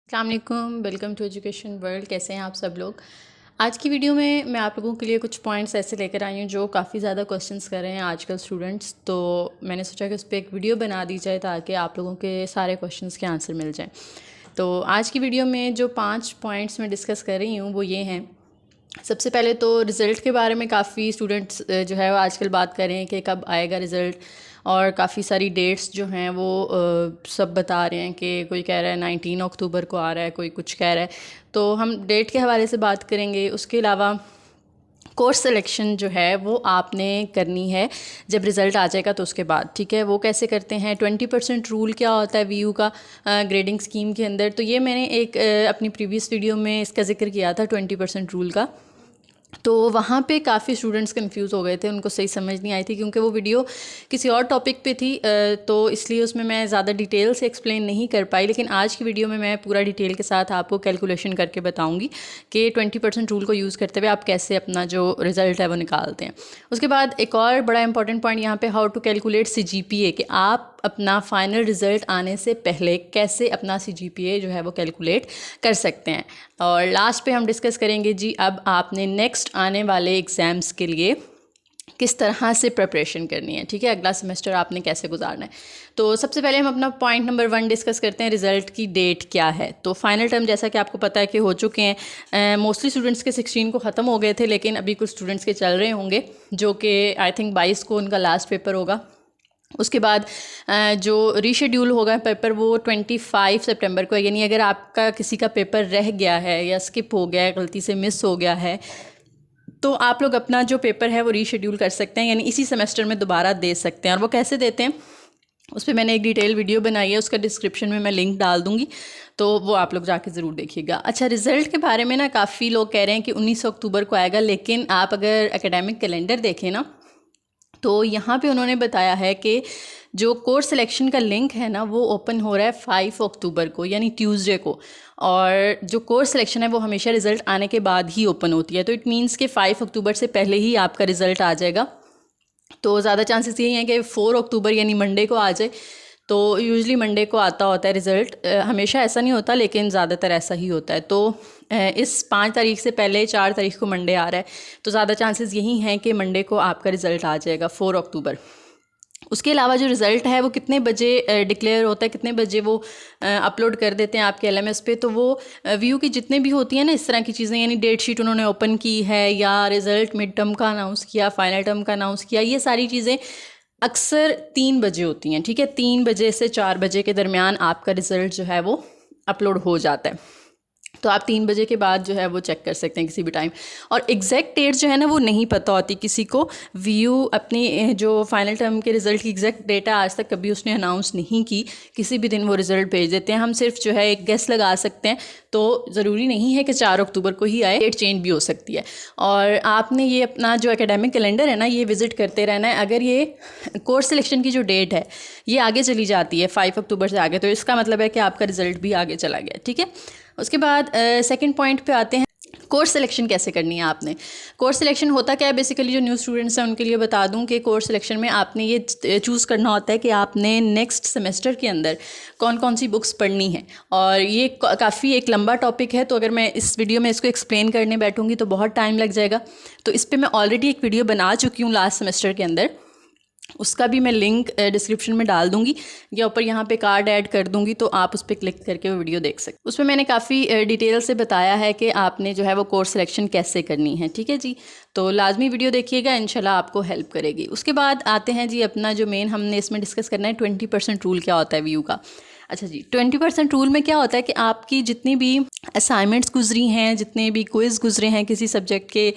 अस्सलाम वालेकुम, welcome to education world. कैसे हैं आप सब लोग। आज की वीडियो में मैं आप लोगों के लिए कुछ पॉइंट्स ऐसे लेकर आई हूँ जो काफ़ी ज़्यादा क्वेश्चंस कर रहे हैं आजकल स्टूडेंट्स। तो मैंने सोचा कि उस पर एक वीडियो बना दी जाए ताकि आप लोगों के सारे क्वेश्चंस के आंसर मिल जाएं। तो आज की वीडियो में जो 5 पॉइंट्स मैं डिस्कस कर रही हूँ वो ये हैं। सबसे पहले तो रिज़ल्ट के बारे में काफ़ी स्टूडेंट्स जो है वो आजकल बात कर रहे हैं कि कब आएगा रिज़ल्ट, और काफ़ी सारी डेट्स जो हैं वो सब बता रहे हैं कि कोई कह रहा है 19 अक्टूबर को आ रहा है, कोई कुछ कह रहा है। तो हम डेट के हवाले से बात करेंगे। उसके अलावा कोर्स सिलेक्शन जो है वो आपने करनी है जब रिज़ल्ट आ जाएगा तो उसके बाद, ठीक है। वो कैसे करते हैं, 20% रूल क्या होता है वीयू का ग्रेडिंग स्कीम के अंदर। तो ये मैंने एक अपनी प्रीवियस वीडियो में इसका जिक्र किया था 20% रूल का। तो वहाँ पे काफ़ी स्टूडेंट्स कंफ्यूज हो गए थे, उनको सही समझ नहीं आई थी क्योंकि वो वीडियो किसी और टॉपिक पे थी, तो इसलिए उसमें मैं ज़्यादा डिटेल से एक्सप्लेन नहीं कर पाई। लेकिन आज की वीडियो में मैं पूरा डिटेल के साथ आपको कैलकुलेशन करके बताऊंगी कि 20% रूल को यूज़ करते हुए आप कैसे अपना जो रिज़ल्ट है वो निकालते हैं। उसके बाद एक और बड़ा इंपॉर्टेंट पॉइंट यहाँ पे, हाउ टू कैलकुलेट CGPA, कि आप अपना फाइनल रिज़ल्ट आने से पहले कैसे अपना CGPA जो है वो कैलकुलेट कर सकते हैं। और लास्ट पे हम डिस्कस करेंगे जी अब आपने नेक्स्ट आने वाले एग्ज़ाम्स के लिए किस तरह से प्रिपरेशन करनी है, ठीक है। अगला सेमेस्टर आपने कैसे गुजारना है। तो सबसे पहले हम अपना पॉइंट नंबर 1 डिस्कस करते हैं, रिज़ल्ट की डेट क्या है। तो फाइनल टर्म जैसा कि आपको पता है कि हो चुके हैं। मोस्टली स्टूडेंट्स के 16 को ख़त्म हो गए थे, लेकिन अभी कुछ स्टूडेंट्स के चल रहे होंगे, जो कि आई थिंक 22 को उनका लास्ट पेपर होगा। उसके बाद जो रीशेड्यूल होगा पेपर वो 25 सितंबर को है। यानी अगर आपका किसी का पेपर रह गया है या स्किप हो गया है, गलती से मिस हो गया है, तो आप लोग अपना जो पेपर है वो रीशेड्यूल कर सकते हैं, यानी इसी सेमेस्टर में दोबारा दे सकते हैं। और वो कैसे देते हैं उस पर मैंने एक डिटेल वीडियो बनाई है, उसका डिस्क्रिप्शन में मैं लिंक डाल दूँगी, तो वो आप लोग जाके ज़रूर देखिएगा। अच्छा, रिज़ल्ट के बारे में ना काफ़ी लोग कह रहे हैं कि 19 अक्टूबर को आएगा, लेकिन आप अगर एकेडमिक कैलेंडर देखें ना तो यहाँ पे उन्होंने बताया है कि जो कोर्स सिलेक्शन का लिंक है ना वो ओपन हो रहा है 5 अक्टूबर को, यानी ट्यूसडे को। और जो कोर्स सिलेक्शन है वो हमेशा रिज़ल्ट आने के बाद ही ओपन होती है, तो इट मीन्स कि 5 अक्टूबर से पहले ही आपका रिज़ल्ट आ जाएगा। तो ज़्यादा चांसेस यही हैं कि 4 अक्टूबर यानी मंडे को आ जाए। तो यूजुअली मंडे को आता होता है रिज़ल्ट, हमेशा ऐसा नहीं होता लेकिन ज़्यादातर ऐसा ही होता है। तो इस 5 तारीख से पहले 4 तारीख को मंडे आ रहा है, तो ज़्यादा चांसेस यही हैं कि मंडे को आपका रिज़ल्ट आ जाएगा 4 अक्टूबर। उसके अलावा जो रिज़ल्ट है वो कितने बजे डिक्लेयर होता है, कितने बजे वो अपलोड कर देते हैं आपके LMS पे, तो वो व्यू की जितने भी होती हैं ना इस तरह की चीज़ें, यानी डेट शीट उन्होंने ओपन की है या रिज़ल्ट मिड टर्म का अनाउंस किया, फाइनल टर्म का अनाउंस किया, ये सारी चीज़ें अक्सर 3 बजे होती हैं, ठीक है। 3 बजे से 4 बजे के दरमियान आपका रिज़ल्ट जो है वो अपलोड हो जाता है। तो आप 3 बजे के बाद जो है वो चेक कर सकते हैं किसी भी टाइम। और एग्जैक्ट डेट जो है ना वो नहीं पता होती किसी को। व्यू अपनी जो फाइनल टर्म के रिज़ल्ट की एग्जैक्ट डेट है आज तक कभी उसने अनाउंस नहीं की, किसी भी दिन वो रिज़ल्ट भेज देते हैं। हम सिर्फ जो है एक गेस लगा सकते हैं, तो ज़रूरी नहीं है कि 4 अक्टूबर को ही आए, डेट चेंज भी हो सकती है। और आपने ये अपना जो एकेडमिक कैलेंडर है ना ये विज़िट करते रहना है। अगर ये कोर्स सिलेक्शन की जो डेट है ये आगे चली जाती है 5 अक्टूबर से आगे, तो इसका मतलब है कि आपका रिज़ल्ट भी आगे चला गया, ठीक है। उसके बाद सेकंड पॉइंट पे आते हैं, कोर्स सिलेक्शन कैसे करनी है आपने। कोर्स सिलेक्शन होता क्या है, बेसिकली जो न्यू स्टूडेंट्स हैं उनके लिए बता दूं कि कोर्स सिलेक्शन में आपने ये चूज़ करना होता है कि आपने नेक्स्ट सेमेस्टर के अंदर कौन कौन सी बुक्स पढ़नी है। और ये काफ़ी एक लंबा टॉपिक है, तो अगर मैं इस वीडियो में इसको एक्सप्लेन करने बैठूंगी तो बहुत टाइम लग जाएगा। तो इस पर मैं ऑलरेडी एक वीडियो बना चुकी हूँ लास्ट सेमेस्टर के अंदर, उसका भी मैं लिंक डिस्क्रिप्शन में डाल दूंगी या ऊपर यहाँ पे कार्ड ऐड कर दूंगी, तो आप उस पर क्लिक करके वो वीडियो देख सकते। उसमें मैंने काफ़ी डिटेल से बताया है कि आपने जो है वो कोर्स सिलेक्शन कैसे करनी है, ठीक है जी। तो लाजमी वीडियो देखिएगा, इंशाल्लाह आपको हेल्प करेगी। उसके बाद आते हैं जी अपना जो मेन हमने इसमें डिस्कस करना है 20% रूल क्या होता है व्यू का। अच्छा जी, 20% रूल में क्या होता है कि आपकी जितनी भी असाइनमेंट्स गुजरी हैं, जितने भी क्विज़ गुजरे हैं किसी सब्जेक्ट के,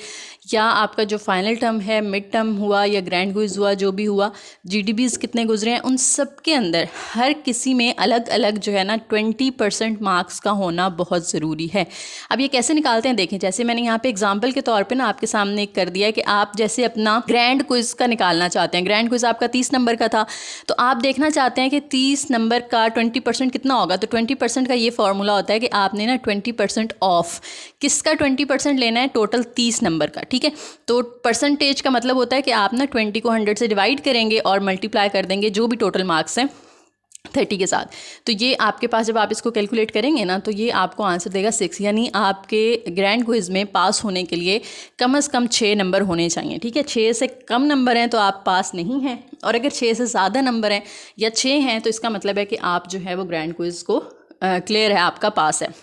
या आपका जो फाइनल टर्म है, मिड टर्म हुआ या ग्रैंड क्विज़ हुआ, जो भी हुआ, GDBs कितने गुजरे हैं, उन सब के अंदर हर किसी में अलग अलग जो है ना 20% मार्क्स का होना बहुत ज़रूरी है। अब ये कैसे निकालते हैं देखें, जैसे मैंने यहाँ पे एग्जांपल के तौर पे ना आपके सामने एक कर दिया है कि आप जैसे अपना ग्रैंड क्विज़ का निकालना चाहते हैं। ग्रैंड क्विज़ आपका 30 नंबर का था, तो आप देखना चाहते हैं कि 30 नंबर का 20% कितना होगा। तो 20% का ये फॉर्मूला होता है कि आपने ना 20% ऑफ किसका 20% लेना है, टोटल 30 नंबर का, ठीक है। तो परसेंटेज का मतलब होता है कि आप ना 20 को 100 से डिवाइड करेंगे और मल्टीप्लाई कर देंगे जो भी टोटल मार्क्स हैं 30 के साथ। तो ये आपके पास जब आप इसको कैलकुलेट करेंगे ना तो ये आपको आंसर देगा 6, यानी आपके ग्रैंड क्विज़ में पास होने के लिए कम से कम 6 नंबर होने चाहिए। ठीक है, 6 से कम नंबर हैं तो आप पास नहीं हैं, और अगर 6 से ज़्यादा नंबर हैं या 6 हैं तो इसका मतलब है कि आप जो है वो ग्रैंड क्विज़ को क्लियर है, आपका पास है।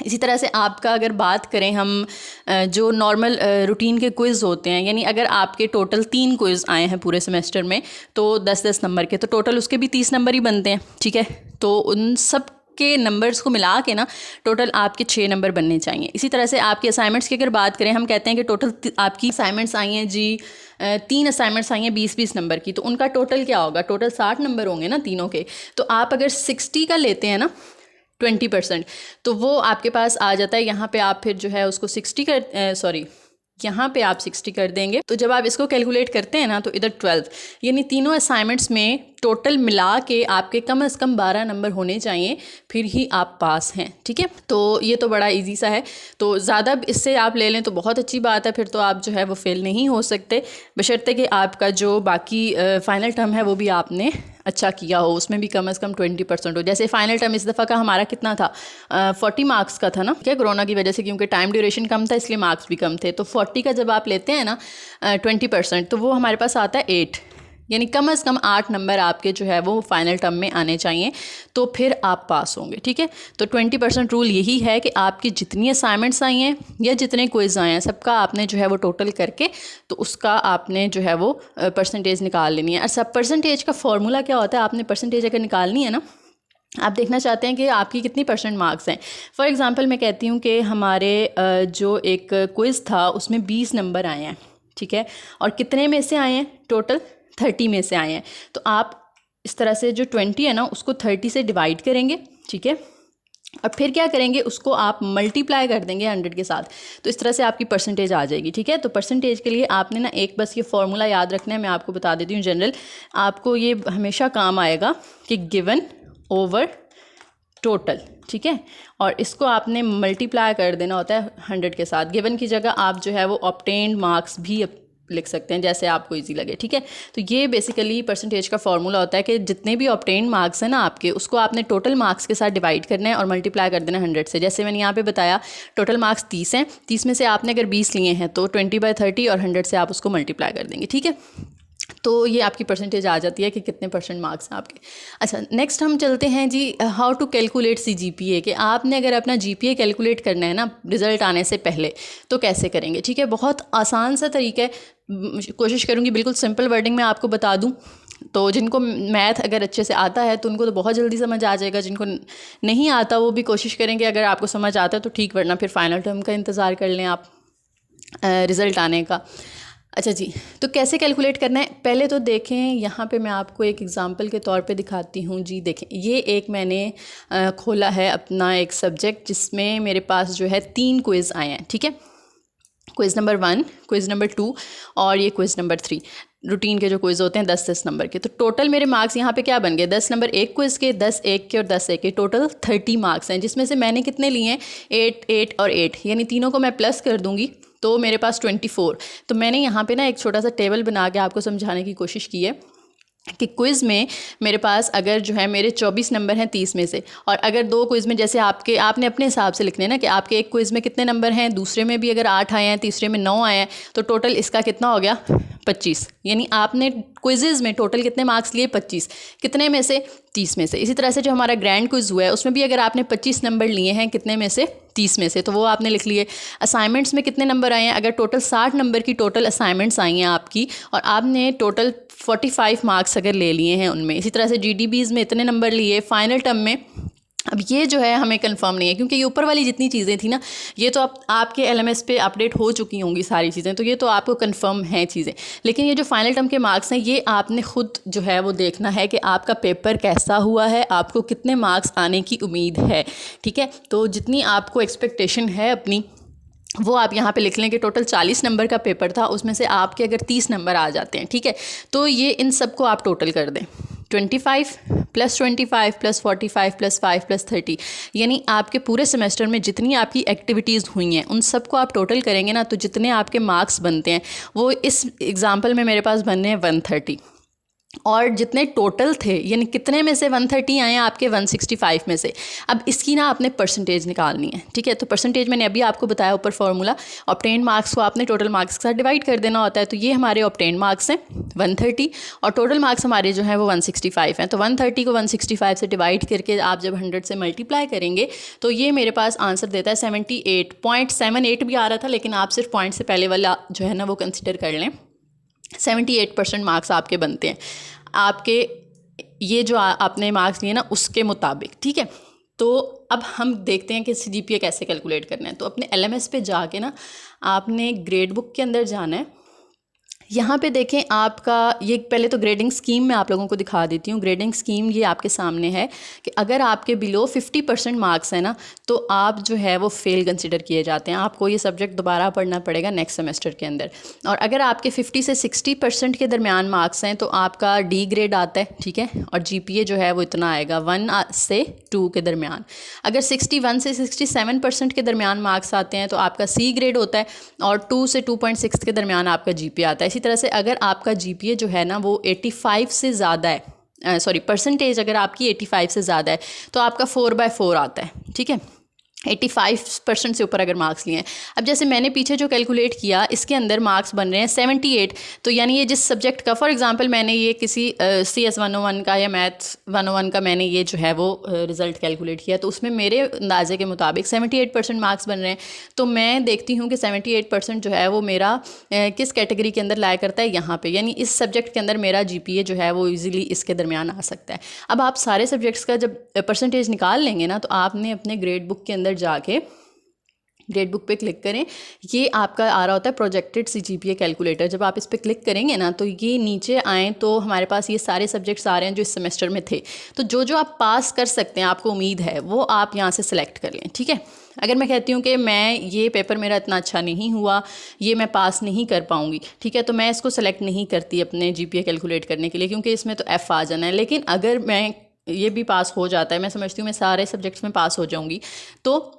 इसी तरह से आपका अगर बात करें हम जो नॉर्मल रूटीन के क्विज़ होते हैं, यानी अगर आपके टोटल 3 क्विज़ आए हैं पूरे सेमेस्टर में तो 10-10 नंबर के, तो टोटल उसके भी 30 नंबर ही बनते हैं। ठीक है, तो उन सब के नंबर्स को मिला के ना टोटल आपके 6 नंबर बनने चाहिए। इसी तरह से आपके असाइनमेंट्स की अगर बात करें, हम कहते हैं कि टोटल आपकी असाइनमेंट्स आई हैं जी 3 असाइनमेंट्स आई हैं 20-20 नंबर की, तो उनका टोटल क्या होगा, टोटल 60 नंबर होंगे ना तीनों के। तो आप अगर 60 का लेते हैं ना 20%, तो वो आपके पास आ जाता है। यहाँ पे आप फिर जो है उसको 60 कर यहाँ पे आप 60 कर देंगे। तो जब आप इसको कैलकुलेट करते हैं ना तो इधर 12, यानी तीनों असाइनमेंट्स में टोटल मिला के आपके कम से कम 12 नंबर होने चाहिए, फिर ही आप पास हैं। ठीक है, तो ये तो बड़ा इजी सा है। तो ज़्यादा इससे आप ले लें तो बहुत अच्छी बात है, फिर तो आप जो है वो फेल नहीं हो सकते, बशर्ते कि आपका जो बाकी फाइनल टर्म है वो भी आपने अच्छा किया हो, उसमें भी कम से कम 20% हो। जैसे फाइनल टर्म इस दफ़ा का हमारा कितना था, 40 मार्क्स का था ना, क्या कोरोना की वजह से, क्योंकि टाइम ड्यूरेशन कम था इसलिए मार्क्स भी कम थे। तो 40 का जब आप लेते हैं ना 20%, तो वो हमारे पास आता है 8, यानी कम से कम 8 नंबर आपके जो है वो फाइनल टर्म में आने चाहिए, तो फिर आप पास होंगे। ठीक है, तो 20% रूल यही है कि आपकी जितनी असाइनमेंट्स आई हैं या जितने क्विज़ आए हैं सबका आपने जो है वो टोटल करके तो उसका आपने जो है वो परसेंटेज निकाल लेनी है। और सब परसेंटेज का फॉर्मूला क्या होता है, आपने परसेंटेज अगर निकालनी है ना, आप देखना चाहते हैं कि आपकी कितनी % मार्क्स हैं। फॉर एग्ज़ाम्पल मैं कहती हूँ कि हमारे जो एक क्विज़ था उसमें 20 नंबर आए हैं। ठीक है, और कितने में से आए हैं, टोटल 30 में से आए हैं। तो आप इस तरह से जो 20 है ना उसको 30 से डिवाइड करेंगे। ठीक है, और फिर क्या करेंगे, उसको आप मल्टीप्लाई कर देंगे 100 के साथ, तो इस तरह से आपकी परसेंटेज आ जाएगी। ठीक है, तो परसेंटेज के लिए आपने ना एक बस ये फॉर्मूला याद रखना है, मैं आपको बता देती हूँ जनरल, आपको ये हमेशा काम आएगा कि गिवन ओवर टोटल। ठीक है, और इसको आपने मल्टीप्लाई कर देना होता है 100 के साथ। गिवन की जगह आप जो है वो ऑब्टेन्ड मार्क्स भी लिख सकते हैं, जैसे आपको इजी लगे। ठीक है, तो ये बेसिकली परसेंटेज का फॉर्मूला होता है कि जितने भी ऑब्टेन्ड मार्क्स हैं ना आपके, उसको आपने टोटल मार्क्स के साथ डिवाइड करना है और मल्टीप्लाई कर देना 100 से। जैसे मैंने यहाँ पे बताया टोटल मार्क्स 30 हैं, 30 में से आपने अगर 20 लिए हैं तो 20/30 और 100 से आप उसको मल्टीप्लाई कर देंगे। ठीक है, तो ये आपकी परसेंटेज आ जाती है कि कितने % मार्क्स हैं आपके। अच्छा, नेक्स्ट हम चलते हैं जी हाउ टू कैलकुलेट CGPA, कि आपने अगर अपना GPA कैलकुलेट करना है ना रिज़ल्ट आने से पहले तो कैसे करेंगे। ठीक है, बहुत आसान सा तरीका है, कोशिश करूँगी बिल्कुल सिंपल वर्डिंग में आपको बता दूँ। तो जिनको मैथ अगर अच्छे से आता है तो उनको तो बहुत जल्दी समझ आ जाएगा, जिनको नहीं आता वो भी कोशिश करेंगे, अगर आपको समझ आता है तो ठीक, वरना फिर फाइनल टर्म का इंतज़ार कर लें आप रिज़ल्ट आने का। अच्छा जी, तो कैसे कैलकुलेट करना है, पहले तो देखें यहाँ पे मैं आपको एक एग्ज़ाम्पल के तौर पे दिखाती हूँ जी। देखें, ये एक मैंने खोला है अपना एक सब्जेक्ट जिसमें मेरे पास जो है 3 क्विज़ आए हैं। ठीक है, क्विज़ नंबर 1, क्विज़ नंबर 2 और ये क्विज़ नंबर 3। रूटीन के जो क्विज़ होते हैं 10-10 नंबर के, तो टोटल मेरे मार्क्स यहाँ पे क्या बन गए, 10 नंबर एक क्विज़ के, 10 एक के और 10 एक के, टोटल 30 मार्क्स हैं, जिसमें से मैंने कितने लिए हैं, 8, 8 और 8, यानी तीनों को मैं प्लस कर दूँगी तो मेरे पास 24। तो मैंने यहाँ पे ना एक छोटा सा टेबल बना के आपको समझाने की कोशिश की है कि क्विज़ में मेरे पास अगर जो है मेरे 24 नंबर हैं 30 में से, और अगर 2 क्विज़ में जैसे आपने अपने हिसाब से लिखने ना कि आपके एक क्विज़ में कितने नंबर हैं, दूसरे में भी अगर 8 आए हैं, तीसरे में 9 आए हैं, तो टोटल इसका कितना हो गया, 25। यानी आपने क्विज़ेज़ में टोटल कितने मार्क्स लिए, 25, कितने में से, 30 में से। इसी तरह से जो हमारा ग्रैंड क्विज़ हुआ है उसमें भी अगर आपने 25 नंबर लिए हैं, कितने में से, 30 में से, तो वो आपने लिख लिए। असाइनमेंट्स में कितने नंबर आए हैं, अगर टोटल 60 नंबर की टोटल असाइनमेंट्स आई हैं आपकी और आपने टोटल 45 मार्क्स अगर ले लिए हैं उनमें, इसी तरह से GDBs में इतने नंबर लिए, फाइनल टर्म में। अब ये जो है हमें कंफर्म नहीं है, क्योंकि ये ऊपर वाली जितनी चीज़ें थी ना ये तो आपके LMS पे अपडेट हो चुकी होंगी सारी चीज़ें, तो ये तो आपको कंफर्म हैं चीज़ें। लेकिन ये जो फाइनल टर्म के मार्क्स हैं ये आपने खुद जो है वो देखना है कि आपका पेपर कैसा हुआ है, आपको कितने मार्क्स आने की उम्मीद है। ठीक है, तो जितनी आपको एक्सपेक्टेशन है अपनी वो आप यहाँ पे लिख लें कि टोटल 40 नंबर का पेपर था, उसमें से आपके अगर 30 नंबर आ जाते हैं, ठीक है, तो ये इन सब को आप टोटल कर दें, 25 + 25 + 45 + 5 + 30, यानी आपके पूरे सेमेस्टर में जितनी आपकी एक्टिविटीज़ हुई हैं उन सब को आप टोटल करेंगे ना, तो जितने आपके मार्क्स बनते हैं वो इस एग्ज़ाम्पल में मेरे पास बनने हैं 130। और जितने टोटल थे यानी कितने में से 130 आए हैं आपके 165 में से। अब इसकी ना आपने परसेंटेज निकालनी है, ठीक है। तो परसेंटेज मैंने अभी आपको बताया ऊपर फॉर्मूला, ऑब्टेन्ड मार्क्स को आपने टोटल मार्क्स के साथ डिवाइड कर देना होता है। तो ये हमारे ऑब्टेन्ड मार्क्स हैं 130 और टोटल मार्क्स हमारे जो हैं वो 165 हैं। तो 130 को 165 से डिवाइड करके आप जब 100 से मल्टीप्लाई करेंगे तो ये मेरे पास आंसर देता है 78.78 भी आ रहा था, लेकिन आप सिर्फ पॉइंट से पहले वाला जो है ना वो कंसिडर कर लें। 78% मार्क्स आपके बनते हैं आपके ये जो आपने मार्क्स लिए ना उसके मुताबिक, ठीक है। तो अब हम देखते हैं कि CGPA कैसे कैलकुलेट करना है। तो अपने LMS पे जाके ना आपने ग्रेड बुक के अंदर जाना है। यहाँ पे देखें आपका ये पहले तो ग्रेडिंग स्कीम मैं आप लोगों को दिखा देती हूँ। ग्रेडिंग स्कीम ये आपके सामने है कि अगर आपके बिलो 50% मार्क्स है ना तो आप जो है वो फेल कंसिडर किए जाते हैं। आपको ये सब्जेक्ट दोबारा पढ़ना पड़ेगा नेक्स्ट सेमेस्टर के अंदर। और अगर आपके 50 से 60% के दरमियान मार्क्स हैं तो आपका D ग्रेड आता है, ठीक है। और GPA जो है वो इतना आएगा 1 से 2 के दरमियान। अगर 61 से 67% के दरमियान मार्क्स आते हैं तो आपका C ग्रेड होता है और 2 से 2.6 के दरमियान आपका GPA आता है। इसी तरह से अगर आपका GPA जो है ना वो 85 से ज़्यादा है, परसेंटेज अगर आपकी 85 से ज़्यादा है तो आपका 4/4 आता है, ठीक है। 85% से ऊपर अगर मार्क्स लिए हैं। अब जैसे मैंने पीछे जो कैलकुलेट किया इसके अंदर मार्क्स बन रहे हैं 78। तो यानी ये जिस सब्जेक्ट का, फॉर एग्जांपल मैंने ये किसी CS 101 का या मैथ्स 101 का मैंने ये जो है वो रिज़ल्ट कैलकुलेट किया, तो उसमें मेरे अंदाजे के मुताबिक 78% मार्क्स बन रहे हैं। तो मैं देखती हूँ कि 78% जो है वो मेरा किस कैटेगरी के अंदर लाया करता है, यहाँ पर, यानी इस सब्जेक्ट के अंदर मेरा GPA जो है वो ईज़िली इसके दरमियान आ सकता है। अब आप सारे सब्जेक्ट्स का जब परसेंटेज निकाल लेंगे ना तो आपने अपने ग्रेड बुक के अंदर जाके ग्रेड बुक पे क्लिक करें। ये आपका आ रहा होता है प्रोजेक्टेड CGPA कैलकुलेटर। जब आप इस पे क्लिक करेंगे ना तो ये नीचे आएँ तो हमारे पास ये सारे सब्जेक्ट्स आ रहे हैं जो इस सेमेस्टर में थे। तो जो जो आप पास कर सकते हैं, आपको उम्मीद है, वो आप यहाँ से सिलेक्ट कर लें, ठीक है। अगर मैं कहती हूँ कि मैं ये पेपर मेरा इतना अच्छा नहीं हुआ, ये मैं पास नहीं कर पाऊँगी, ठीक है, तो मैं इसको सेलेक्ट नहीं करती अपने GPA कैलकुलेट करने के लिए, क्योंकि इसमें तो F आ जाना है। लेकिन अगर मैं ये भी पास हो जाता है, मैं समझती हूँ मैं सारे सब्जेक्ट्स में पास हो जाऊँगी, तो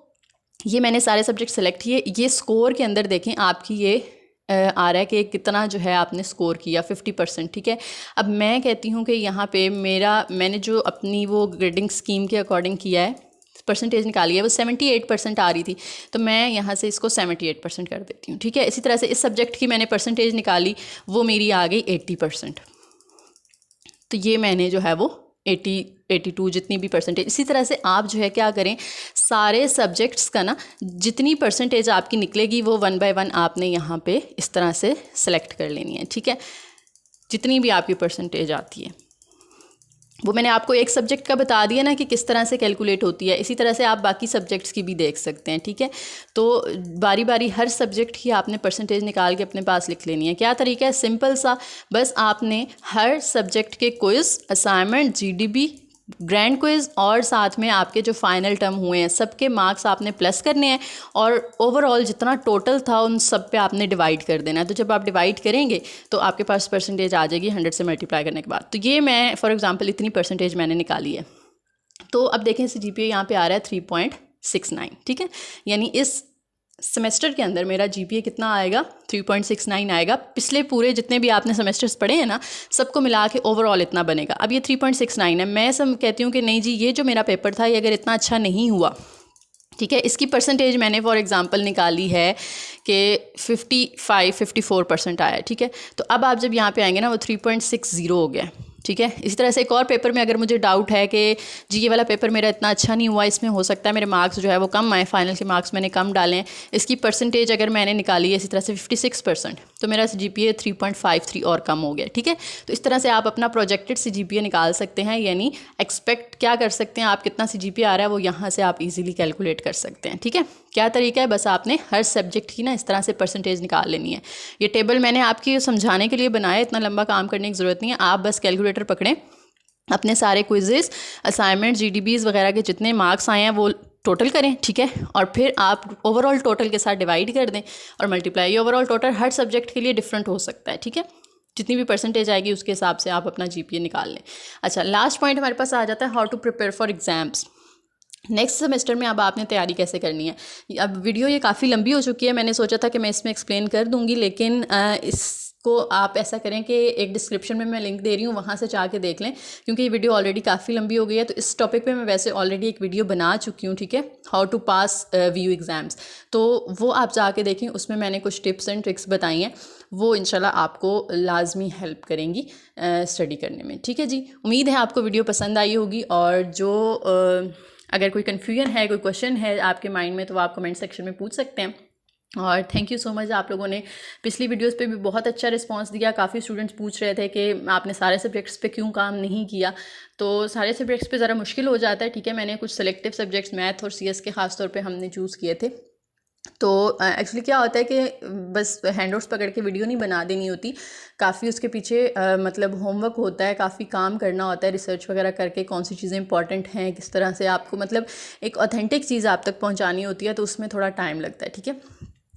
ये मैंने सारे सब्जेक्ट सेलेक्ट किए। ये स्कोर के अंदर देखें आपकी ये आ रहा है कि कितना जो है आपने स्कोर किया 50%, ठीक है। अब मैं कहती हूँ कि यहाँ पे मैंने जो अपनी वो ग्रेडिंग स्कीम के अकॉर्डिंग किया है, परसेंटेज निकाली है, वो 78% आ रही थी, तो मैं यहाँ से इसको 78% कर देती हूँ, ठीक है। इसी तरह से इस सब्जेक्ट की मैंने परसेंटेज निकाली, वो मेरी आ गई 80%। तो ये मैंने जो है वो 82 जितनी भी परसेंटेज। इसी तरह से आप जो है क्या करें, सारे सब्जेक्ट्स का ना जितनी परसेंटेज आपकी निकलेगी वो 1 बाय 1 आपने यहाँ पे इस तरह से सेलेक्ट कर लेनी है, ठीक है। जितनी भी आपकी परसेंटेज आती है वो मैंने आपको एक सब्जेक्ट का बता दिया ना कि किस तरह से कैलकुलेट होती है। इसी तरह से आप बाकी सब्जेक्ट्स की भी देख सकते हैं, ठीक है। तो बारी बारी हर सब्जेक्ट की आपने परसेंटेज निकाल के अपने पास लिख लेनी है। क्या तरीका है, सिंपल सा, बस आपने हर सब्जेक्ट के quiz, assignment, GDB, grand quiz और साथ में आपके जो फाइनल टर्म हुए हैं सबके मार्क्स आपने प्लस करने हैं और ओवरऑल जितना टोटल था उन सब पे आपने डिवाइड कर देना है। तो जब आप डिवाइड करेंगे तो आपके पास परसेंटेज आ जाएगी 100 से मल्टीप्लाई करने के बाद। तो ये मैं फॉर एग्जांपल इतनी परसेंटेज मैंने निकाली है। तो अब देखें GPA यहाँ पे आ रहा है 3.69, ठीक है। यानी इस सेमेस्टर के अंदर मेरा GPA कितना आएगा, 3.69 आएगा। पिछले पूरे जितने भी आपने सेमेस्टर्स पढ़े हैं ना सबको मिला के ओवरऑल इतना बनेगा। अब ये 3.69 है। मैं सब कहती हूँ कि नहीं जी, ये जो मेरा पेपर था ये अगर इतना अच्छा नहीं हुआ, ठीक है, इसकी परसेंटेज मैंने फॉर एग्जांपल निकाली है कि 54% आया, ठीक है। तो अब आप जब यहाँ पे आएंगे ना वो 3.60 हो गया, ठीक है। इसी तरह से एक और पेपर में अगर मुझे डाउट है कि जी ये वाला पेपर मेरा इतना अच्छा नहीं हुआ, इसमें हो सकता है मेरे मार्क्स जो है वो कम आए, फाइनल के मार्क्स मैंने कम डाले हैं, इसकी परसेंटेज अगर मैंने निकाली है इसी तरह से 56%, तो मेरा GPA 3.53 और कम हो गया, ठीक है। तो इस तरह से आप अपना प्रोजेक्टेड GPA निकाल सकते हैं, यानी एक्सपेक्ट क्या कर सकते हैं आप कितना GPA आ रहा है वो यहाँ से आप इजीली कैलकुलेट कर सकते हैं, ठीक है। क्या तरीका है, बस आपने हर सब्जेक्ट की ना इस तरह से परसेंटेज निकाल लेनी है। ये टेबल मैंने आपकी समझाने के लिए बनाया, इतना लंबा काम करने की ज़रूरत नहीं है। आप बस कैलकुलेटर पकड़ें, अपने सारे क्विज़ेस, असाइनमेंट, GDBs वगैरह के जितने मार्क्स आए हैं वो टोटल करें, ठीक है। और फिर आप ओवरऑल टोटल के साथ डिवाइड कर दें और मल्टीप्लाई। ये ओवरऑल टोटल हर सब्जेक्ट के लिए डिफरेंट हो सकता है, ठीक है। जितनी भी परसेंटेज आएगी उसके हिसाब से आप अपना GPA निकाल लें। अच्छा, लास्ट पॉइंट हमारे पास आ जाता है how to prepare for exams. Next semester में अब आपने तैयारी कैसे करनी है। अब वीडियो ये काफ़ी लंबी हो चुकी है, मैंने सोचा था कि मैं इसमें एक्सप्लेन कर दूंगी, लेकिन इस को आप ऐसा करें कि एक डिस्क्रिप्शन में मैं लिंक दे रही हूँ, वहाँ से जाके देख लें, क्योंकि ये वीडियो ऑलरेडी काफ़ी लंबी हो गई है। तो इस टॉपिक पे मैं वैसे ऑलरेडी एक वीडियो बना चुकी हूँ, ठीक है, how to pass view exams. तो वो आप जाके देखें, उसमें मैंने कुछ टिप्स एंड ट्रिक्स बताई हैं, वो इंशाल्लाह आपको लाजमी हेल्प करेंगी स्टडी करने में, ठीक है जी। उम्मीद है आपको वीडियो पसंद आई होगी, और जो अगर कोई कन्फ्यूजन है, कोई क्वेश्चन है आपके माइंड में, तो वो आप कमेंट सेक्शन में पूछ सकते हैं। और थैंक यू सो मच, आप लोगों ने पिछली वीडियोस पे भी बहुत अच्छा रिस्पांस दिया। काफ़ी स्टूडेंट्स पूछ रहे थे कि आपने सारे सब्जेक्ट्स पे क्यों काम नहीं किया। तो सारे सब्जेक्ट्स पे ज़रा मुश्किल हो जाता है, ठीक है। मैंने कुछ सेलेक्टिव सब्जेक्ट्स मैथ और सीएस के ख़ास तौर पे हमने चूज़ किए थे। तो एक्चुअली क्या होता है कि बस हैंडआउट्स पकड़ के वीडियो नहीं बना देनी होती, काफ़ी उसके पीछे मतलब होमवर्क होता है, काफ़ी काम करना होता है, रिसर्च वगैरह करके कौन सी चीज़ें इंपॉर्टेंट हैं, किस तरह से आपको मतलब एक ऑथेंटिक चीज़ आप तक पहुंचानी होती है, तो उसमें थोड़ा टाइम लगता है, ठीक है।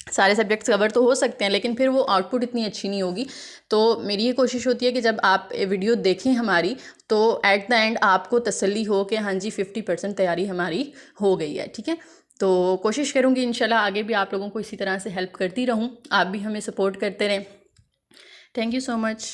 सारे सब्जेक्ट्स कवर तो हो सकते हैं, लेकिन फिर वो आउटपुट इतनी अच्छी नहीं होगी। तो मेरी ये कोशिश होती है कि जब आप वीडियो देखें हमारी, तो एट द एंड आपको तसल्ली हो कि हाँ जी 50% तैयारी हमारी हो गई है, ठीक है। तो कोशिश करूँगी इंशाल्लाह आगे भी आप लोगों को इसी तरह से हेल्प करती रहूँ, आप भी हमें सपोर्ट करते रहें। Thank you so much.